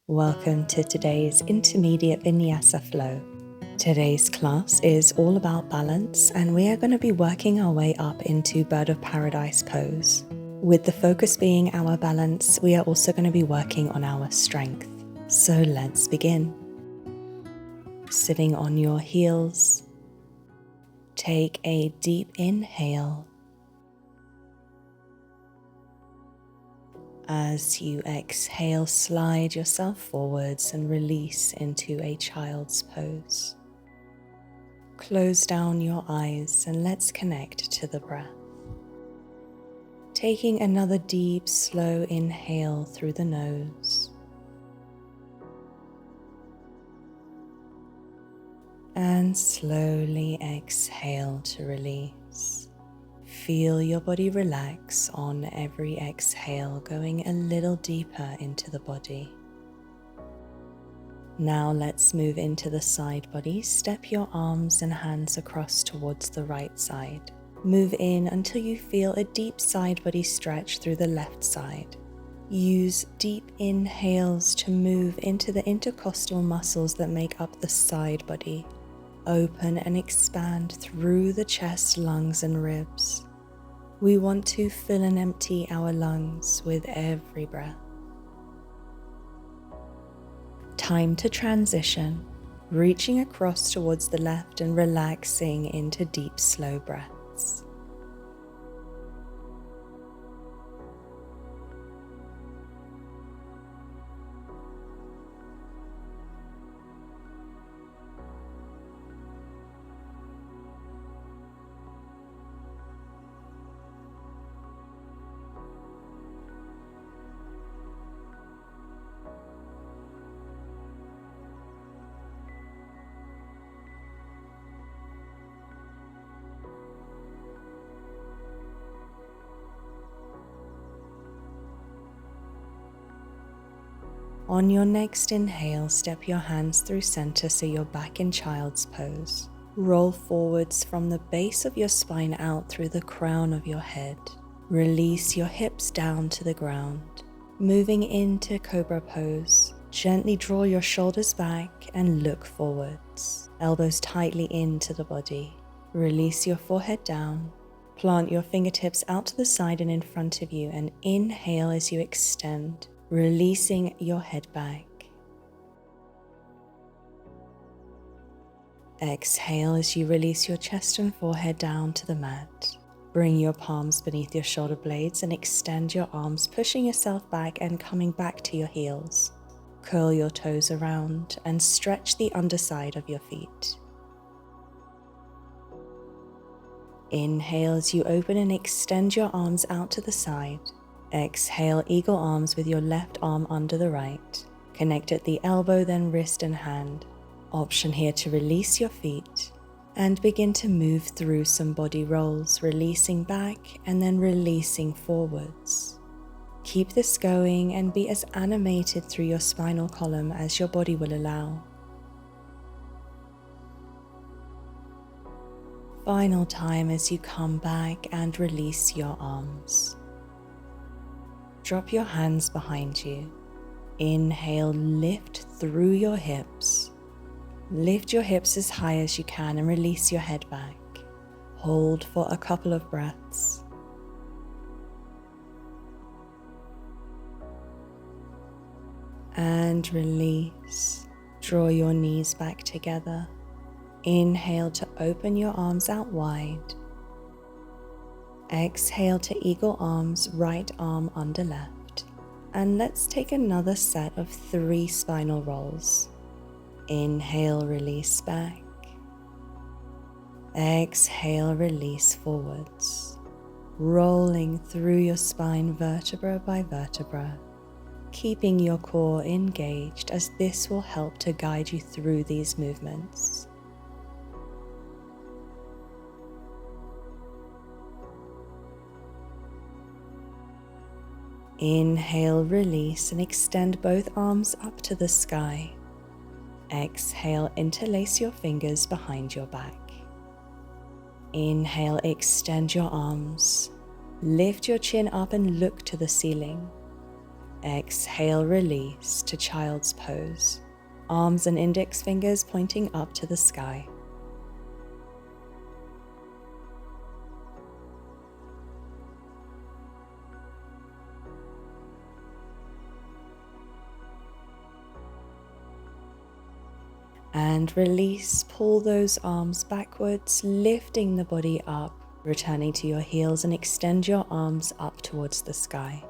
Welcome to today's intermediate Vinyasa Flow. Today's class is all about balance, and we are going to be working our way up into Bird of Paradise pose. With the focus being our balance, we are also going to be working on our strength. So let's begin. Sitting on your heels, take a deep inhale. As you exhale, slide yourself forwards and release into a child's pose. Close down your eyes and let's connect to the breath. Taking another deep, slow inhale through the nose. And slowly exhale to release. Feel your body relax on every exhale, going a little deeper into the body. Now let's move into the side body. Step your arms and hands across towards the right side. Move in until you feel a deep side body stretch through the left side. Use deep inhales to move into the intercostal muscles that make up the side body. Open and expand through the chest, lungs, and ribs. We want to fill and empty our lungs with every breath. Time to transition, reaching across towards the left and relaxing into deep, slow breaths. On your next inhale, step your hands through center so you're back in child's pose. Roll forwards from the base of your spine out through the crown of your head. Release your hips down to the ground. Moving into cobra pose, gently draw your shoulders back and look forwards. Elbows tightly into the body. Release your forehead down. Plant your fingertips out to the side and in front of you and inhale as you extend, releasing your head back. Exhale as you release your chest and forehead down to the mat. Bring your palms beneath your shoulder blades and extend your arms, pushing yourself back and coming back to your heels. Curl your toes around and stretch the underside of your feet. Inhale as you open and extend your arms out to the side. Exhale, eagle arms with your left arm under the right. Connect at the elbow, then wrist and hand. Option here to release your feet and begin to move through some body rolls, releasing back and then releasing forwards. Keep this going and be as animated through your spinal column as your body will allow. Final time as you come back and release your arms. Drop your hands behind you. Inhale, lift through your hips. Lift your hips as high as you can and release your head back. Hold for a couple of breaths. And release. Draw your knees back together. Inhale to open your arms out wide. Exhale to eagle arms, right arm under left. And let's take another set of 3 spinal rolls. Inhale, release back. Exhale, release forwards. Rolling through your spine vertebra by vertebra. Keeping your core engaged as this will help to guide you through these movements. Inhale, release and extend both arms up to the sky. Exhale, interlace your fingers behind your back. Inhale, extend your arms. Lift your chin up and look to the ceiling. Exhale, release to child's pose. Arms and index fingers pointing up to the sky. And release, pull those arms backwards, lifting the body up, returning to your heels and extend your arms up towards the sky.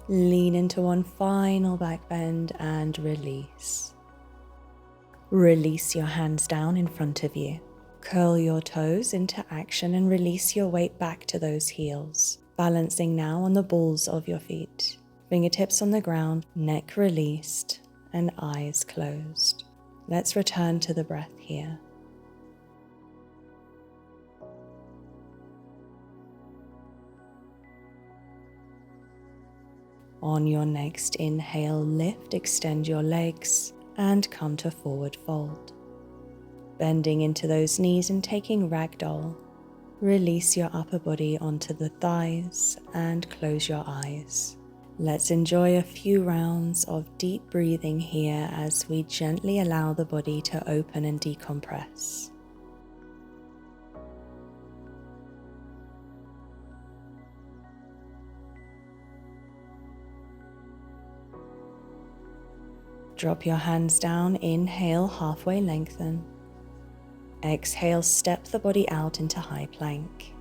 Lean into one final back bend and release. Release your hands down in front of you. Curl your toes into action and release your weight back to those heels, balancing now on the balls of your feet. Fingertips on the ground, neck released, and eyes closed. Let's return to the breath here. On your next inhale, lift, extend your legs, and come to forward fold. Bending into those knees and taking ragdoll. Release your upper body onto the thighs and close your eyes. Let's enjoy a few rounds of deep breathing here as we gently allow the body to open and decompress. Drop your hands down, inhale, halfway lengthen. Exhale, step the body out into high plank.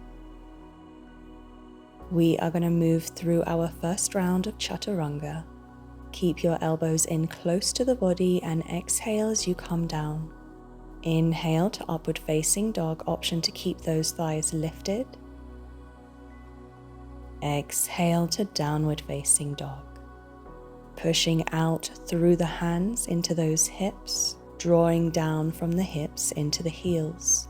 We are going to move through our first round of chaturanga. Keep your elbows in close to the body and exhale as you come down. Inhale to upward facing dog, option to keep those thighs lifted. Exhale to downward facing dog. Pushing out through the hands into those hips, drawing down from the hips into the heels.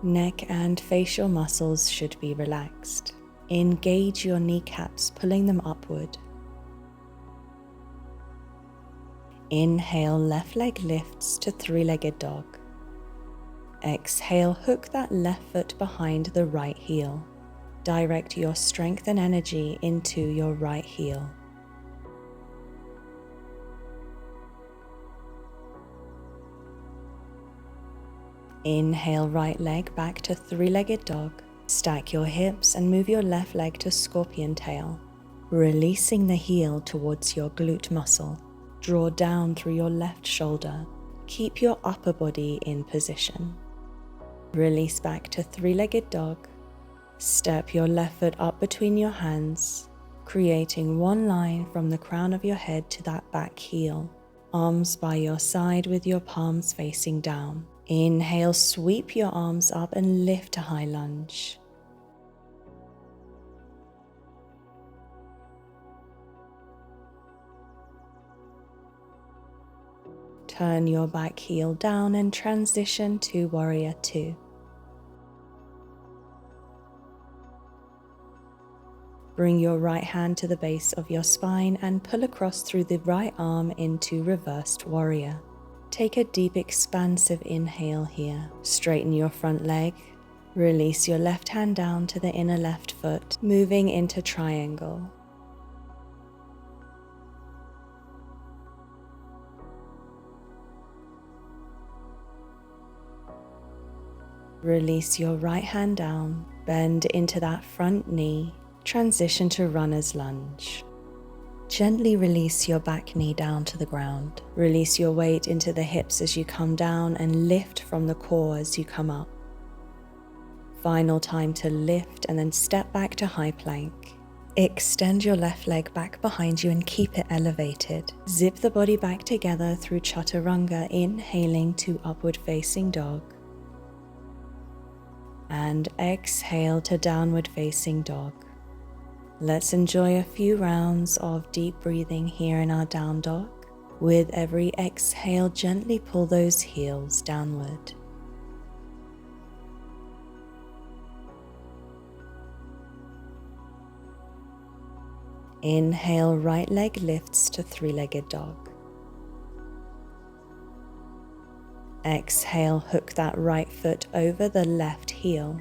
Neck and facial muscles should be relaxed. Engage your kneecaps, pulling them upward. Inhale, left leg lifts to three-legged dog. Exhale, hook that left foot behind the right heel. Direct your strength and energy into your right heel. Inhale, right leg back to three-legged dog. Stack your hips and move your left leg to scorpion tail, releasing the heel towards your glute muscle. Draw down through your left shoulder. Keep your upper body in position. Release back to three-legged dog. Step your left foot up between your hands, creating one line from the crown of your head to that back heel. Arms by your side with your palms facing down. Inhale, sweep your arms up and lift to high lunge. Turn your back heel down and transition to warrior two. Bring your right hand to the base of your spine and pull across through the right arm into reversed warrior. Take a deep expansive inhale here. Straighten your front leg. Release your left hand down to the inner left foot, moving into triangle. Release your right hand down, bend into that front knee, transition to runner's lunge. Gently release your back knee down to the ground. Release your weight into the hips as you come down and lift from the core as you come up. Final time to lift and then step back to high plank. Extend your left leg back behind you and keep it elevated. Zip the body back together through chaturanga, inhaling to upward facing dog. And exhale to downward facing dog. Let's enjoy a few rounds of deep breathing here in our down dog. With every exhale, gently pull those heels downward. Inhale, right leg lifts to three-legged dog. Exhale, hook that right foot over the left heel.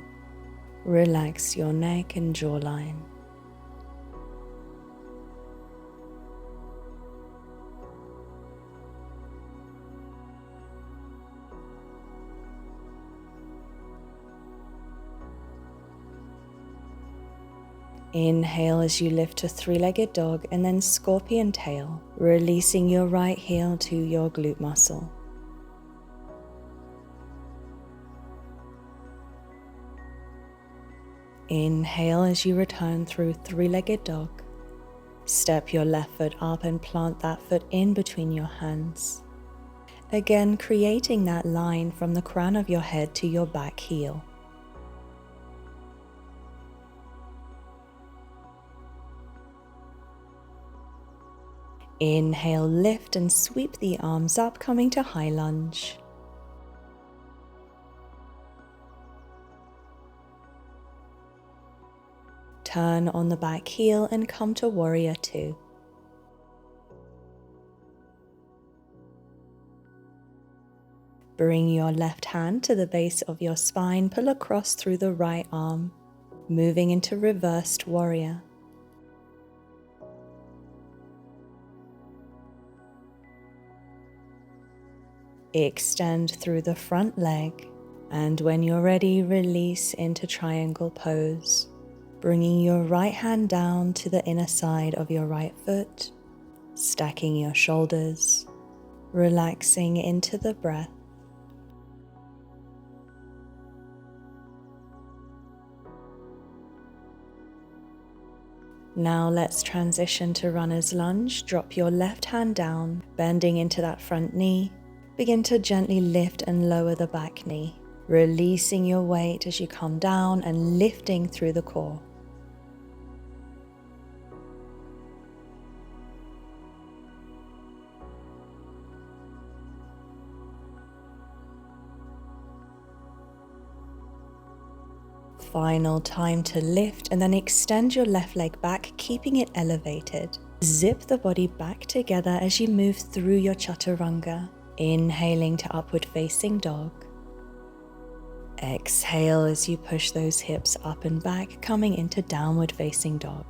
Relax your neck and jawline. Inhale as you lift to three-legged dog and then scorpion tail, releasing your right heel to your glute muscle. Inhale as you return through three-legged dog. Step your left foot up and plant that foot in between your hands. Again, creating that line from the crown of your head to your back heel. Inhale, lift and sweep the arms up, coming to high lunge. Turn on the back heel and come to warrior two. Bring your left hand to the base of your spine, pull across through the right arm, moving into reversed warrior. Extend through the front leg, and when you're ready, release into triangle pose, bringing your right hand down to the inner side of your right foot, stacking your shoulders, relaxing into the breath. Now let's transition to runner's lunge. Drop your left hand down, bending into that front knee. Begin to gently lift and lower the back knee, releasing your weight as you come down and lifting through the core. Final time to lift and then extend your left leg back, keeping it elevated. Zip the body back together as you move through your chaturanga. Inhaling to upward facing dog. Exhale as you push those hips up and back, coming into downward facing dog.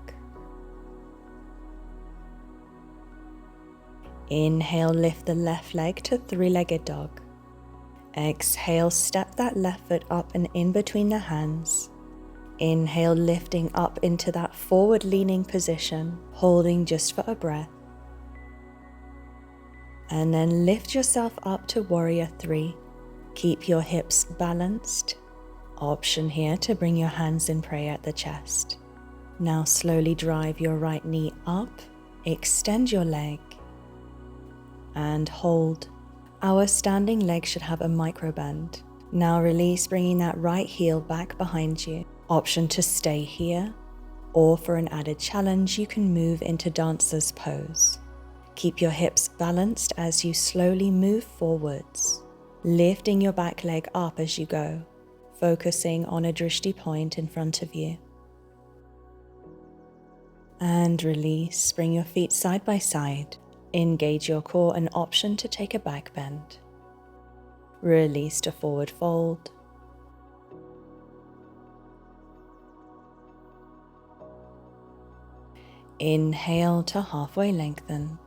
Inhale, lift the left leg to three-legged dog. Exhale, step that left foot up and in between the hands. Inhale, lifting up into that forward leaning position, holding just for a breath. And then lift yourself up to warrior three. Keep your hips balanced. Option here to bring your hands in prayer at the chest. Now slowly drive your right knee up, extend your leg, and hold. Our standing leg should have a micro bend. Now release, bringing that right heel back behind you. Option to stay here, or for an added challenge, you can move into dancer's pose. Keep your hips balanced as you slowly move forwards, lifting your back leg up as you go, focusing on a drishti point in front of you. And release, bring your feet side by side. Engage your core, an option to take a back bend. Release to forward fold. Inhale to halfway lengthen.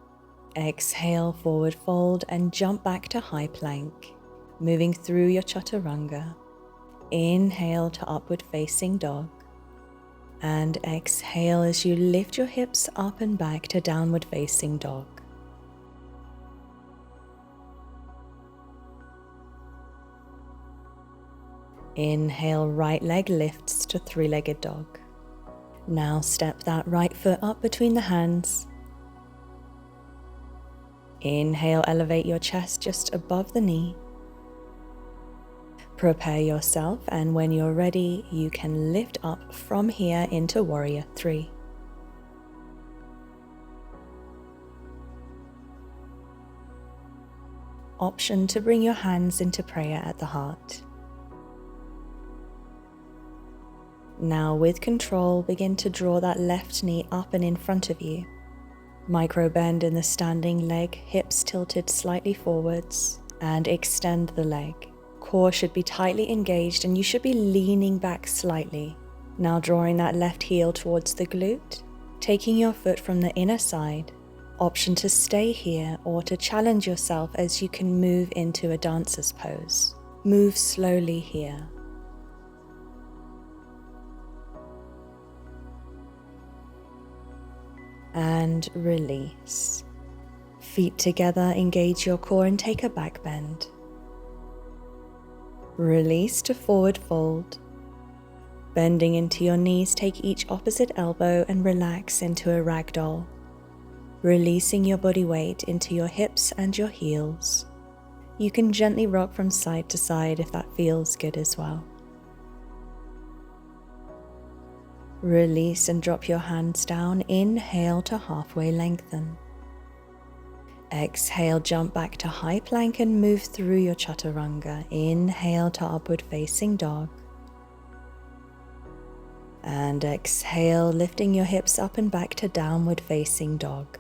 Exhale, forward fold and jump back to high plank, moving through your chaturanga. Inhale to upward facing dog. And exhale as you lift your hips up and back to downward facing dog. Inhale, right leg lifts to three-legged dog. Now step that right foot up between the hands. Inhale, elevate your chest just above the knee. Prepare yourself, and when you're ready, you can lift up from here into warrior three. Option to bring your hands into prayer at the heart. Now with control, begin to draw that left knee up and in front of you. Micro bend in the standing leg, hips tilted slightly forwards, and extend the leg. Core should be tightly engaged and you should be leaning back slightly. Now drawing that left heel towards the glute, taking your foot from the inner side. Option to stay here or to challenge yourself as you can move into a dancer's pose. Move slowly here. and release. Feet together, engage your core and take a back bend. Release to forward fold. Bending into your knees, take each opposite elbow and relax into a ragdoll, releasing your body weight into your hips and your heels. You can gently rock from side to side if that feels good as well. Release and drop your hands down. Inhale to halfway lengthen. Exhale, jump back to high plank and move through your chaturanga. Inhale to upward facing dog. And exhale, lifting your hips up and back to downward facing dog.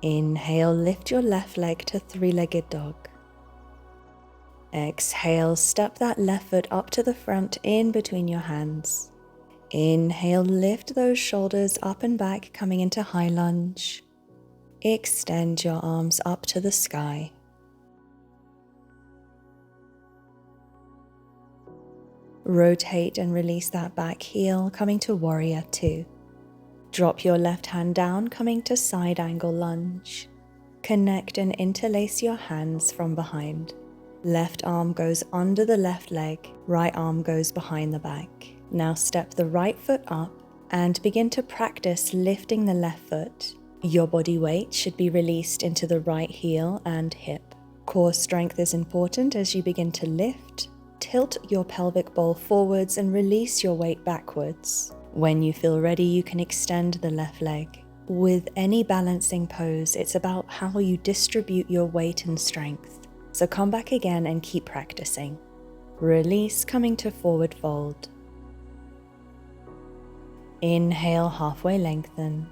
Inhale, lift your left leg to three-legged dog. Exhale, step that left foot up to the front in between your hands. Inhale, lift those shoulders up and back, coming into high lunge. Extend your arms up to the sky. Rotate and release that back heel, coming to warrior two. Drop your left hand down, coming to side angle lunge. Connect and interlace your hands from behind. Left arm goes under the left leg, right arm goes behind the back. Now step the right foot up and begin to practice lifting the left foot. Your body weight should be released into the right heel and hip. Core strength is important as you begin to lift. Tilt your pelvic bowl forwards and release your weight backwards. When you feel ready, you can extend the left leg. With any balancing pose, it's about how you distribute your weight and strength. So come back again and keep practicing. Release, coming to forward fold. Inhale, halfway lengthen.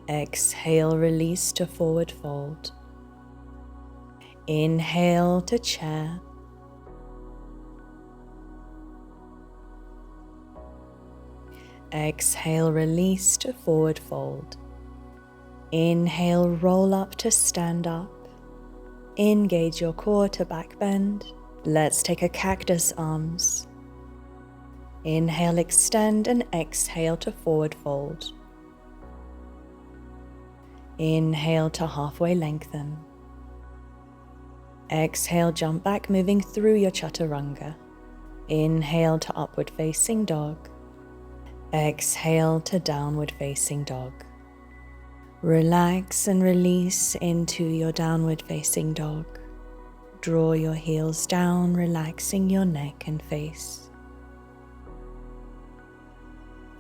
Exhale, release to forward fold. Inhale to chair. Exhale, release to forward fold. Inhale, roll up to stand up. Engage your core to back bend. Let's take a cactus arms. Inhale, extend, and exhale to forward fold. Inhale to halfway lengthen. Exhale, jump back, moving through your chaturanga. Inhale to upward facing dog. Exhale to downward facing dog. Relax and release into your downward facing dog. Draw your heels down, relaxing your neck and face.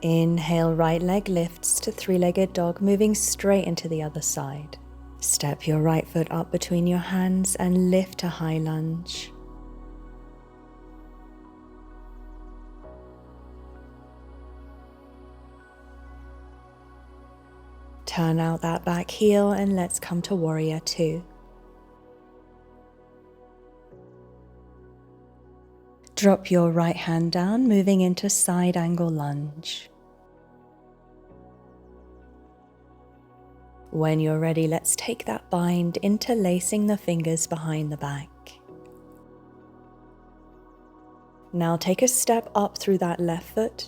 Inhale, right leg lifts to three-legged dog, moving straight into the other side. Step your right foot up between your hands and lift to high lunge. Turn out that back heel and let's come to warrior two. Drop your right hand down, moving into side angle lunge. When you're ready, let's take that bind, interlacing the fingers behind the back. Now take a step up through that left foot.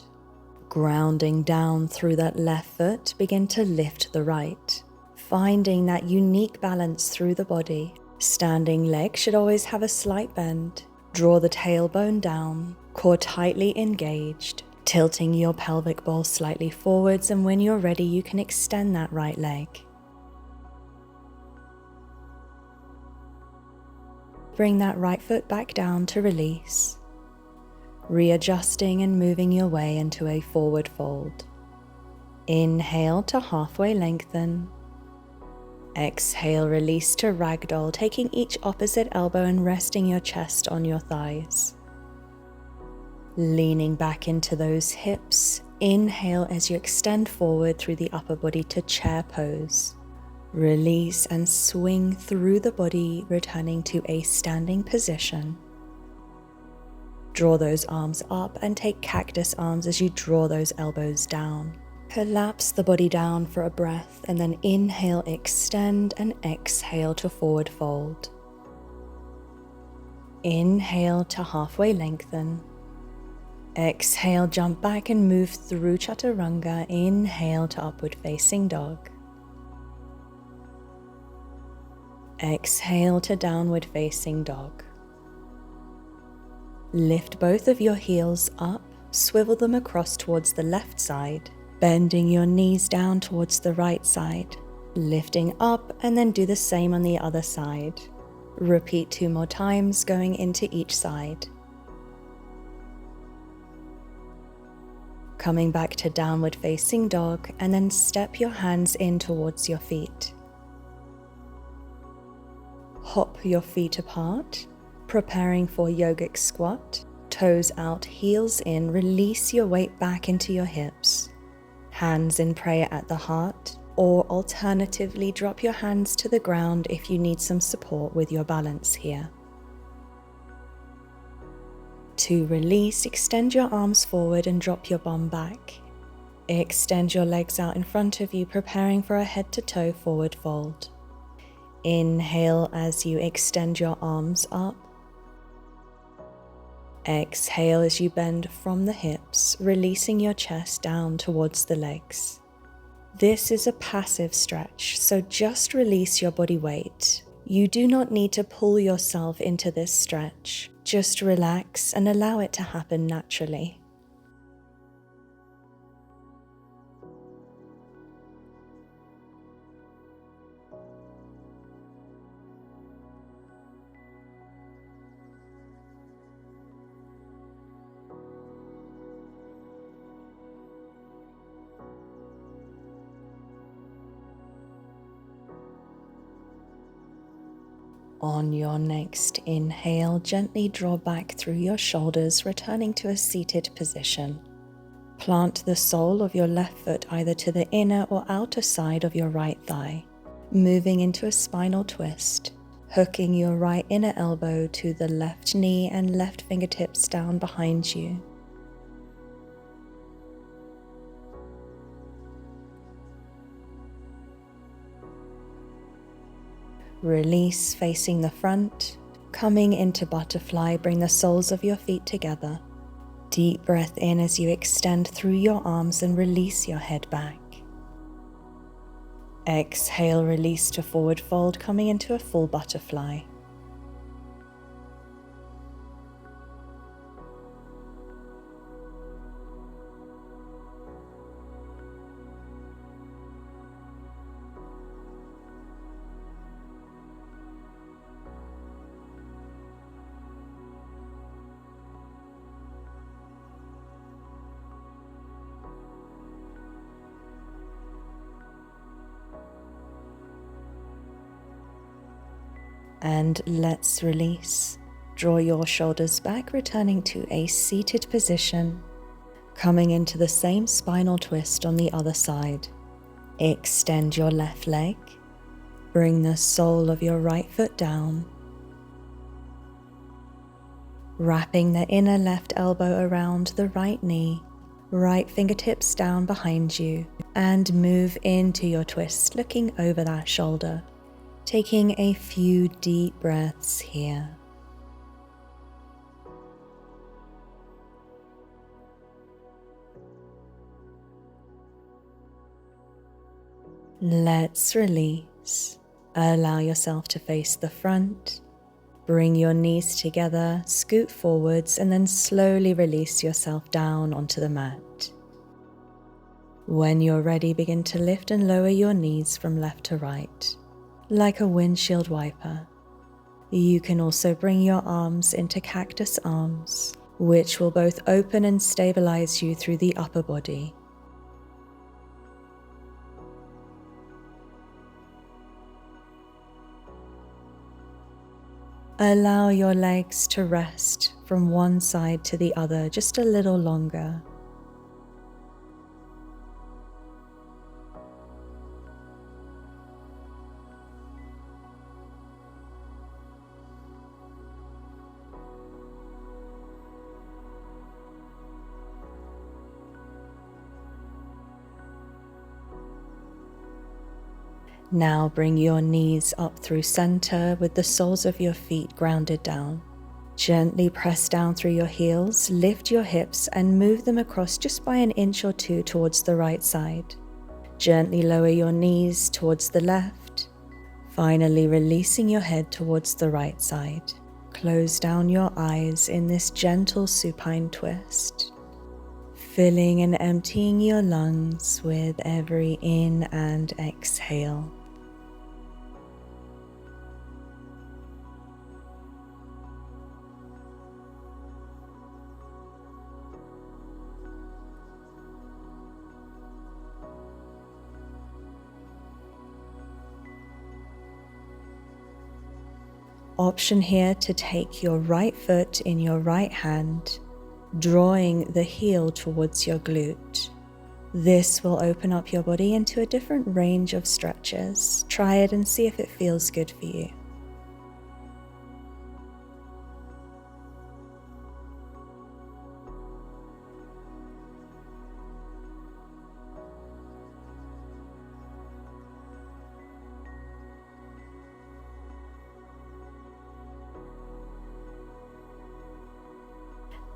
Grounding down through that left foot, begin to lift the right, finding that unique balance through the body. Standing leg should always have a slight bend. Draw the tailbone down, core tightly engaged, tilting your pelvic bowl slightly forwards, and when you're ready, you can extend that right leg. Bring that right foot back down to release. Readjusting and moving your way into a forward fold. Inhale to halfway lengthen. Exhale, release to ragdoll, taking each opposite elbow and resting your chest on your thighs. Leaning back into those hips. Inhale as you extend forward through the upper body to chair pose. Release and swing through the body, returning to a standing position. Draw those arms up and take cactus arms as you draw those elbows down. Collapse the body down for a breath and then inhale, extend, and exhale to forward fold. Inhale to halfway lengthen. Exhale, jump back and move through Chaturanga. Inhale to upward facing dog. Exhale to downward facing dog. Lift both of your heels up, swivel them across towards the left side, bending your knees down towards the right side, lifting up, and then do the same on the other side. Repeat 2 more times, going into each side. Coming back to downward facing dog, and then step your hands in towards your feet. Hop your feet apart, preparing for yogic squat. Toes out, heels in, release your weight back into your hips. Hands in prayer at the heart, or alternatively drop your hands to the ground if you need some support with your balance here. To release, extend your arms forward and drop your bum back. Extend your legs out in front of you, preparing for a head to toe forward fold. Inhale as you extend your arms up. Exhale as you bend from the hips, releasing your chest down towards the legs. This is a passive stretch, so just release your body weight. You do not need to pull yourself into this stretch. Just relax and allow it to happen naturally. On your next inhale, gently draw back through your shoulders, returning to a seated position. Plant the sole of your left foot either to the inner or outer side of your right thigh, moving into a spinal twist, hooking your right inner elbow to the left knee and left fingertips down behind you. Release, facing the front. Coming into butterfly, bring the soles of your feet together. Deep breath in as you extend through your arms and release your head back. Exhale, release to forward fold, coming into a full butterfly. And let's release. Draw your shoulders back, returning to a seated position. Coming into the same spinal twist on the other side. Extend your left leg. Bring the sole of your right foot down. Wrapping the inner left elbow around the right knee. Right fingertips down behind you. And move into your twist, looking over that shoulder. Taking a few deep breaths here. Let's release. Allow yourself to face the front. Bring your knees together, scoot forwards, and then slowly release yourself down onto the mat. When you're ready, begin to lift and lower your knees from left to right, like a windshield wiper. You can also bring your arms into cactus arms, which will both open and stabilize you through the upper body. Allow your legs to rest from one side to the other just a little longer. Now bring your knees up through center with the soles of your feet grounded down. Gently press down through your heels, lift your hips and move them across just by an inch or two towards the right side. Gently lower your knees towards the left, finally releasing your head towards the right side. Close down your eyes in this gentle supine twist, filling and emptying your lungs with every in and exhale. Option here to take your right foot in your right hand, drawing the heel towards your glute. This will open up your body into a different range of stretches. Try it and see if it feels good for you.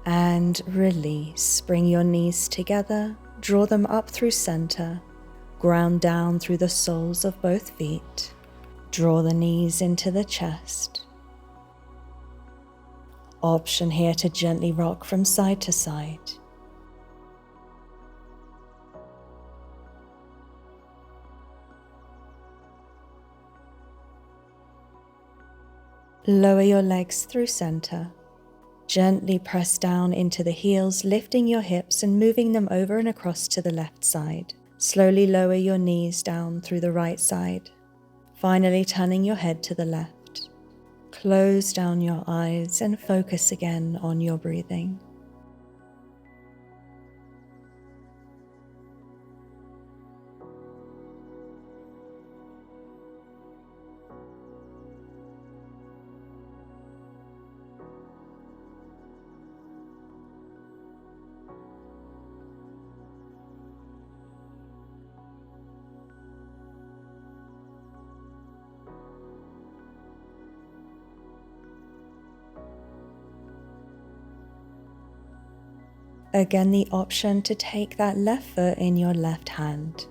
And release. Bring your knees together, draw them up through center, ground down through the soles of both feet. Draw the knees into the chest. Option here to gently rock from side to side. Lower your legs through center. Gently press down into the heels, lifting your hips and moving them over and across to the left side. Slowly lower your knees down through the right side, finally turning your head to the left. Close down your eyes and focus again on your breathing. Again, the option to take that left foot in your left hand.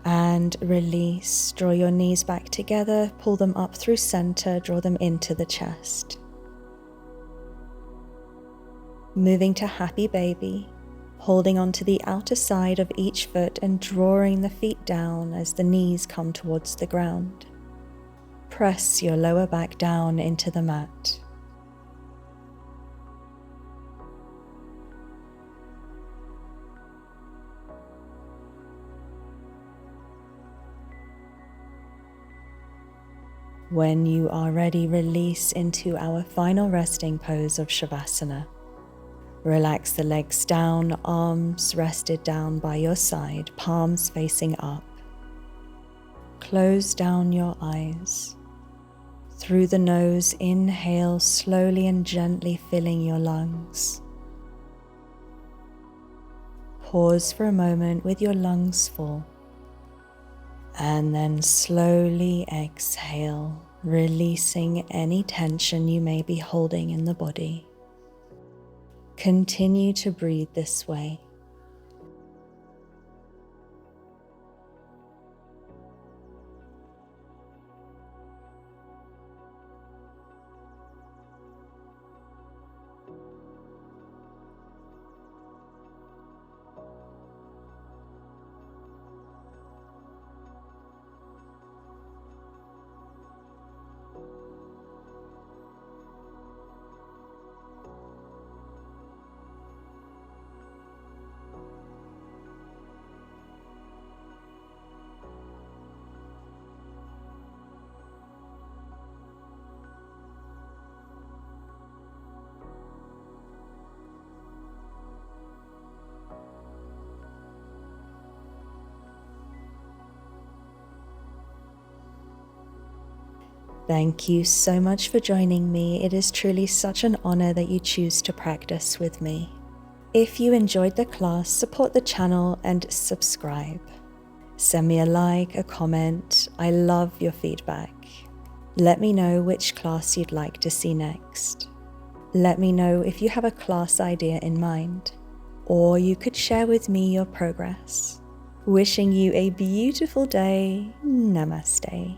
And release. Draw your knees back together, pull them up through center, draw them into the chest. Moving to happy baby, holding onto the outer side of each foot and drawing the feet down as the knees come towards the ground. Press your lower back down into the mat. When you are ready, release into our final resting pose of Shavasana. Relax the legs down, arms rested down by your side, palms facing up. Close down your eyes. Through the nose, inhale slowly and gently, filling your lungs. Pause for a moment with your lungs full. And then slowly exhale, releasing any tension you may be holding in the body. Continue to breathe this way. Thank you so much for joining me. It is truly such an honor that you choose to practice with me. If you enjoyed the class, support the channel and subscribe. Send me a like, a comment. I love your feedback. Let me know which class you'd like to see next. Let me know if you have a class idea in mind, or you could share with me your progress. Wishing you a beautiful day. Namaste.